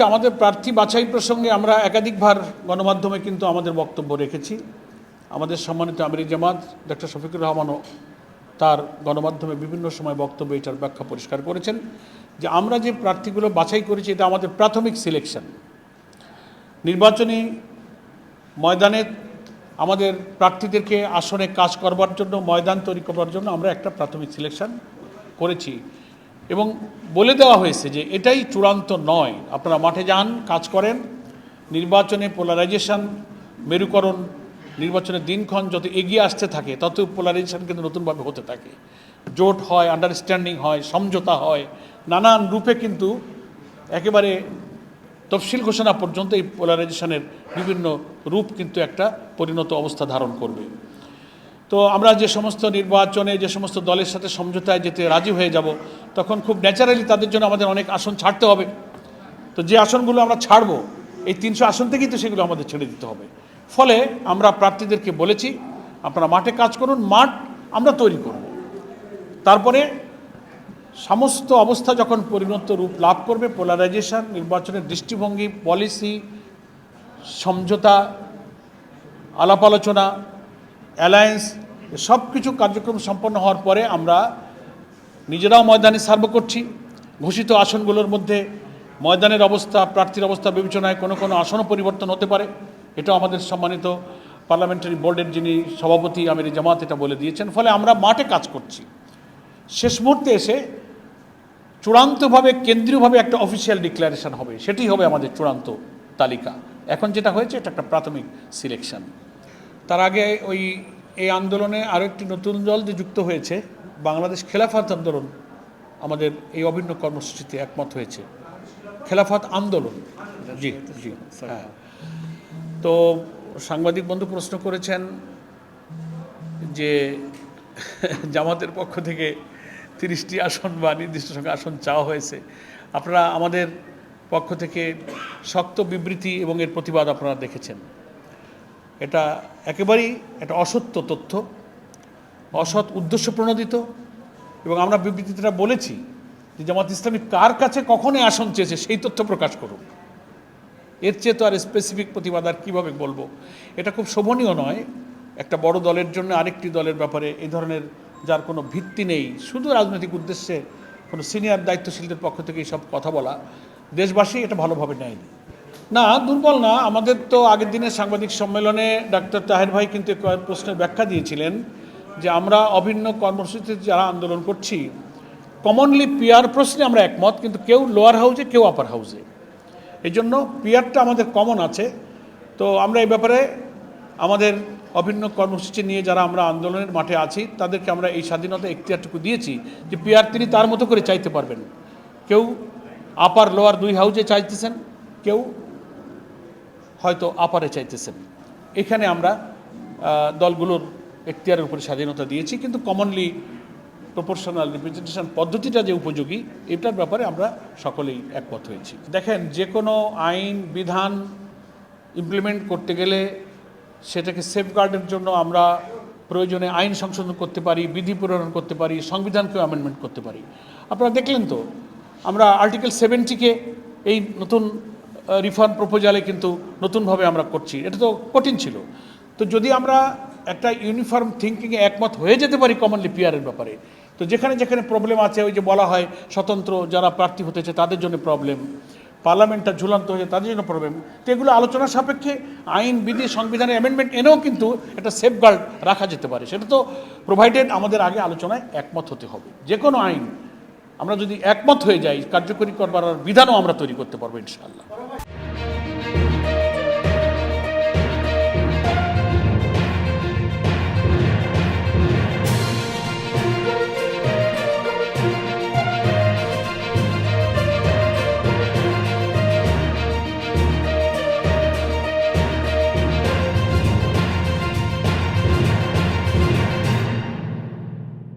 আমাদের প্রার্থী বাছাই প্রসঙ্গে আমরা একাধিকবার গণমাধ্যমে কিন্তু আমাদের বক্তব্য রেখেছি। আমাদের সম্মানিত আমির জামাত ডক্টর শফিকুর রহমানও তার গণমাধ্যমে বিভিন্ন সময় বক্তব্য এটার ব্যাখ্যা পরিষ্কার করেছেন যে আমরা যে প্রার্থীগুলো বাছাই করেছি এটা আমাদের প্রাথমিক সিলেকশন। নির্বাচনী ময়দানে আমাদের প্রার্থীদেরকে আসনে কাজ করবার জন্য, ময়দান তৈরি করবার জন্য আমরা একটা প্রাথমিক সিলেকশন করেছি এবং বলে দেওয়া হয়েছে যে এটাই চূড়ান্ত নয়। আপনারা মাঠে যান, কাজ করেন। নির্বাচনে পোলারাইজেশন, মেরুকরণ, নির্বাচনের দিনক্ষণ যত এগিয়ে আসতে থাকে তত পোলারাইজেশন কিন্তু নতুনভাবে হতে থাকে। জোট হয়, আন্ডারস্ট্যান্ডিং হয়, সমঝোতা হয়, নানান রূপে কিন্তু একেবারে তফসিল ঘোষণা পর্যন্ত এই পোলারাইজেশনের বিভিন্ন রূপ কিন্তু একটা পরিণত অবস্থা ধারণ করবে। তো আমরা যে সমস্ত নির্বাচনে যে সমস্ত দলের সাথে সমঝোতায় যেতে রাজি হয়ে যাব, তখন খুব ন্যাচারালি তাদের জন্য আমাদের অনেক আসন ছাড়তে হবে। তো যে আসনগুলো আমরা ছাড়বো, এই 300 আসন থেকেই তো সেগুলো আমাদের ছেড়ে দিতে হবে। ফলে আমরা প্রার্থীদেরকে বলেছি, আপনারা মাঠে কাজ করুন, মাঠ আমরা তৈরি করব। তারপরে সমস্ত অবস্থা যখন পরিণত রূপ লাভ করবে, পোলারাইজেশন, নির্বাচনের দৃষ্টিভঙ্গি, পলিসি, সমঝোতা, আলাপ আলোচনা, অ্যালায়েন্স, সব কিছু কার্যক্রম সম্পন্ন হওয়ার পরে আমরা নিজেরাও ময়দানে সার্ভে করছি। ঘোষিত আসনগুলোর মধ্যে ময়দানের অবস্থা, প্রার্থীর অবস্থা বিবেচনায় কোনো কোনো আসনও পরিবর্তন হতে পারে। এটাও আমাদের সম্মানিত পার্লামেন্টারি বোর্ডের যিনি সভাপতি আমির জামাত এটা বলে দিয়েছেন। ফলে আমরা মাঠে কাজ করছি। শেষ মুহূর্তে এসে চূড়ান্তভাবে কেন্দ্রীয়ভাবে একটা অফিসিয়াল ডিক্লারেশন হবে, সেটি হবে আমাদের চূড়ান্ত তালিকা। এখন যেটা হয়েছে এটা একটা প্রাথমিক সিলেকশন। তার আগে এই আন্দোলনে আরও একটি নতুন দল যে যুক্ত হয়েছে, বাংলাদেশ খেলাফত আন্দোলন, আমাদের এই অভিন্ন কর্মসূচিতে একমত হয়েছে। খেলাফত আন্দোলন, জি জি হ্যাঁ। তো সাংবাদিক বন্ধু প্রশ্ন করেছেন যে জামাতের পক্ষ থেকে 30টি আসন বা নির্দিষ্ট সংখ্যা আসন চাওয়া হয়েছে। আপনারা আমাদের পক্ষ থেকে শক্ত বিবৃতি এবং এর প্রতিবাদ আপনারা দেখেছেন। এটা একেবারেই একটা অসত্য তথ্য, অসৎ উদ্দেশ্য প্রণোদিত। এবং আমরা বিবৃতিটা বলেছি যে জামাত ইসলামী কার কাছে কখনই আসন চেয়েছে সেই তথ্য প্রকাশ করুক। এর চেয়ে তো আর স্পেসিফিক প্রতিবাদ আর কীভাবে বলবো? এটা খুব শোভনীয় নয় একটা বড় দলের জন্য আরেকটি দলের ব্যাপারে এই ধরনের, যার কোনো ভিত্তি নেই, শুধু রাজনৈতিক উদ্দেশ্যে কোনো সিনিয়র দায়িত্বশীলদের পক্ষ থেকে এইসব কথা বলা, দেশবাসী এটা ভালোভাবে নেয়নি। না, দুর্বল না। আমাদের তো আগের দিনের সাংবাদিক সম্মেলনে ডাক্তার তাহের ভাই কিন্তু প্রশ্নের ব্যাখ্যা দিয়েছিলেন যে আমরা অভিন্ন কর্মসূচিতে যারা আন্দোলন করছি, কমনলি পিআর প্রশ্নে আমরা একমত, কিন্তু কেউ লোয়ার হাউসে, কেউ আপার হাউসে। এই জন্য পিআরটা আমাদের কমন আছে। তো আমরা এই ব্যাপারে আমাদের অভিন্ন কর্মসূচি নিয়ে যারা আমরা আন্দোলনের মাঠে আছি তাদেরকে আমরা এই স্বাধীনতা এখতিয়ারটুকু দিয়েছি যে পিআর তিনি তার মতো করে চাইতে পারবেন। কেউ আপার লোয়ার 2 হাউসে চাইতেছেন, কেউ হয়তো আপারে চাইতেছেন। এখানে আমরা দলগুলোর এখতিয়ারের উপরে স্বাধীনতা দিয়েছি, কিন্তু কমনলি প্রপোর্শনাল রিপ্রেজেন্টেশন পদ্ধতিটা যে উপযোগী, এটার ব্যাপারে আমরা সকলেই একমত হয়েছি। দেখেন, যে কোনো আইন বিধান ইমপ্লিমেন্ট করতে গেলে সেটাকে সেফগার্ডের জন্য আমরা প্রয়োজনে আইন সংশোধন করতে পারি, বিধি প্রণয়ন করতে পারি, সংবিধানকেও অ্যামেন্ডমেন্ট করতে পারি। আপনারা দেখলেন তো, আমরা আর্টিকেল 70কে এই নতুন রিফর্ম প্রপোজালে কিন্তু নতুনভাবে আমরা করছি। এটা তো কঠিন ছিল। তো যদি আমরা একটা ইউনিফর্ম থিঙ্কিংয়ে একমত হয়ে যেতে পারি কমনলি পিআরের ব্যাপারে, তো যেখানে যেখানে প্রবলেম আছে, ওই যে বলা হয় স্বতন্ত্র যারা প্রার্থী হতেছে তাদের জন্য প্রবলেম, পার্লামেন্টটা ঝুলন্ত হয়েছে তাদের জন্য প্রবলেম, তো এগুলো আলোচনা সাপেক্ষে আইন বিধি সংবিধানের অ্যামেন্ডমেন্ট এনেও কিন্তু একটা সেফগার্ড রাখা যেতে পারে। সেটা তো প্রোভাইডেড আমাদের আগে আলোচনায় একমত হতে হবে। যে কোনো আইন আমরা যদি একমত হয়ে যাই, কার্যকরী করবার বিধানও আমরা তৈরি করতে পারবো ইনশাআল্লাহ।